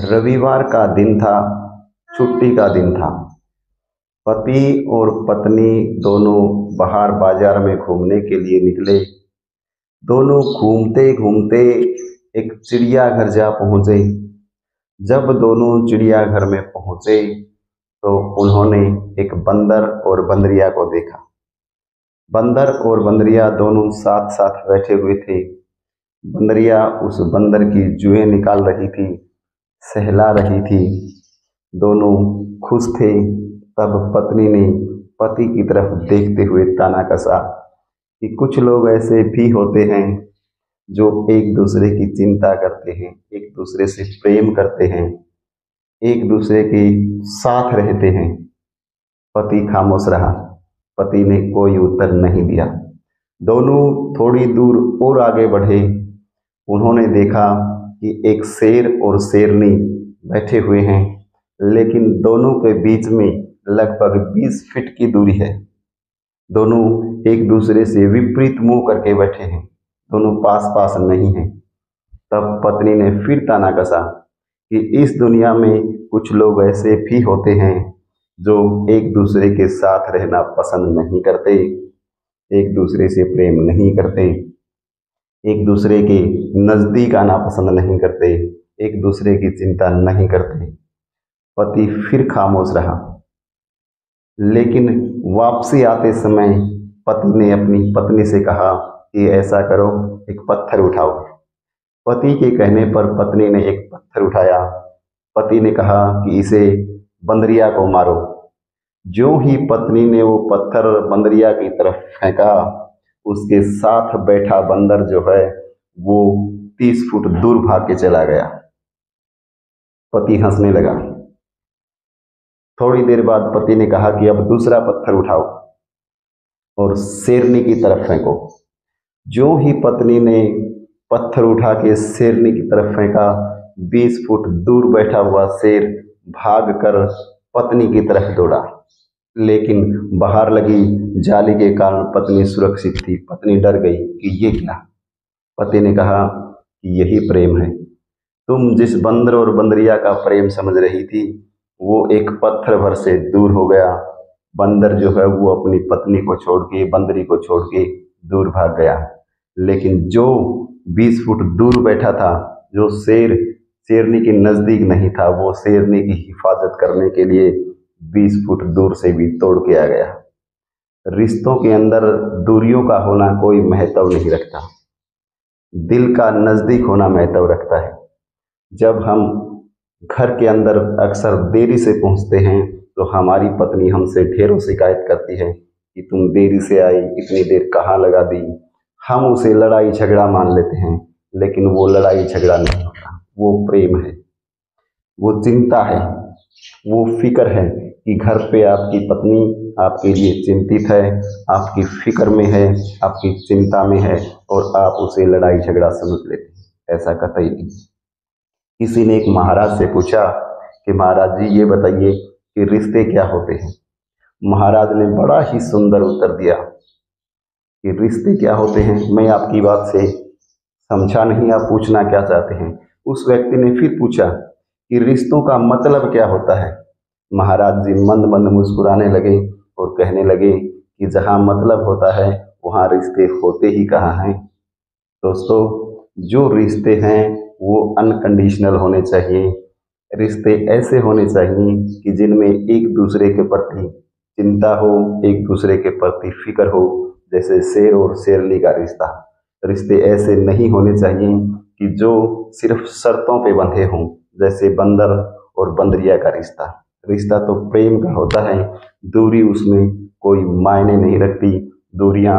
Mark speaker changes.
Speaker 1: रविवार का दिन था, छुट्टी का दिन था। पति और पत्नी दोनों बाहर बाजार में घूमने के लिए निकले। दोनों घूमते घूमते एक चिड़ियाघर जा पहुँचे। जब दोनों चिड़ियाघर में पहुँचे तो उन्होंने एक बंदर और बंदरिया को देखा। बंदर और बंदरिया दोनों साथ साथ बैठे हुए थे। बंदरिया उस बंदर की जुएं निकाल रही थी, सहला रही थी। दोनों खुश थे। तब पत्नी ने पति की तरफ देखते हुए ताना कसा कि कुछ लोग ऐसे भी होते हैं जो एक दूसरे की चिंता करते हैं, एक दूसरे से प्रेम करते हैं, एक दूसरे के साथ रहते हैं। पति खामोश रहा। पति ने कोई उत्तर नहीं दिया। दोनों थोड़ी दूर और आगे बढ़े। उन्होंने देखा कि एक शेर और शेरनी बैठे हुए हैं, लेकिन दोनों के बीच में लगभग 20 फीट की दूरी है। दोनों एक दूसरे से विपरीत मुंह करके बैठे हैं, दोनों पास पास नहीं हैं। तब पत्नी ने फिर ताना कसा कि इस दुनिया में कुछ लोग ऐसे भी होते हैं जो एक दूसरे के साथ रहना पसंद नहीं करते, एक दूसरे से प्रेम नहीं करते, एक दूसरे के नज़दीक आना पसंद नहीं करते, एक दूसरे की चिंता नहीं करते। पति फिर खामोश रहा। लेकिन वापसी आते समय पति ने अपनी पत्नी से कहा कि ऐसा करो, एक पत्थर उठाओ। पति के कहने पर पत्नी ने एक पत्थर उठाया। पति ने कहा कि इसे बंदरिया को मारो। जो ही पत्नी ने वो पत्थर बंदरिया की तरफ फेंका, उसके साथ बैठा बंदर जो है वो 30 फुट दूर भाग के चला गया। पति हंसने लगा। थोड़ी देर बाद पति ने कहा कि अब दूसरा पत्थर उठाओ और शेरनी की तरफ फेंको। जो ही पत्नी ने पत्थर उठा के शेरनी की तरफ फेंका, 20 फुट दूर बैठा हुआ शेर भागकर पत्नी की तरफ दौड़ा। लेकिन बाहर लगी जाली के कारण पत्नी सुरक्षित थी। पत्नी डर गई कि ये क्या। पति ने कहा कि यही प्रेम है। तुम जिस बंदर और बंदरिया का प्रेम समझ रही थी, वो एक पत्थर भर से दूर हो गया। बंदर जो है वो अपनी पत्नी को छोड़ के, बंदरी को छोड़ के दूर भाग गया। लेकिन जो 20 फुट दूर बैठा था, जो शेर शेरनी के नज़दीक नहीं था, वो शेरनी की हिफाजत करने के लिए 20 फुट दूर से भी तोड़ के आ गया। रिश्तों के अंदर दूरियों का होना कोई महत्व नहीं रखता, दिल का नज़दीक होना महत्व रखता है। जब हम घर के अंदर अक्सर देरी से पहुंचते हैं तो हमारी पत्नी हमसे ढेरों शिकायत करती है कि तुम देरी से आई, इतनी देर कहाँ लगा दी। हम उसे लड़ाई झगड़ा मान लेते हैं, लेकिन वो लड़ाई झगड़ा नहीं होता, वो प्रेम है, वो चिंता है, वो फिक्र है कि घर पे आपकी पत्नी आपके लिए चिंतित है, आपकी फिक्र में है, आपकी चिंता में है, और आप उसे लड़ाई झगड़ा समझ लेते हैं। ऐसा कतई नहीं। किसी ने एक महाराज से पूछा कि महाराज जी ये बताइए कि रिश्ते क्या होते हैं। महाराज ने बड़ा ही सुंदर उत्तर दिया कि रिश्ते क्या होते हैं, मैं आपकी बात से समझा नहीं, आप पूछना क्या चाहते हैं। उस व्यक्ति ने फिर पूछा कि रिश्तों का मतलब क्या होता है। महाराज जी मंद मंद मुस्कुराने लगे और कहने लगे कि जहाँ मतलब होता है वहाँ रिश्ते होते ही कहाँ हैं। दोस्तों, जो रिश्ते हैं वो अनकंडीशनल होने चाहिए। रिश्ते ऐसे होने चाहिए कि जिनमें एक दूसरे के प्रति चिंता हो, एक दूसरे के प्रति फिक्र हो, जैसे शेर और शेरनी का रिश्ता। रिश्ते ऐसे नहीं होने चाहिए कि जो सिर्फ शर्तों पे बंधे हों, जैसे बंदर और बंदरिया का रिश्ता। रिश्ता तो प्रेम का होता है, दूरी उसमें कोई मायने नहीं रखती। दूरियां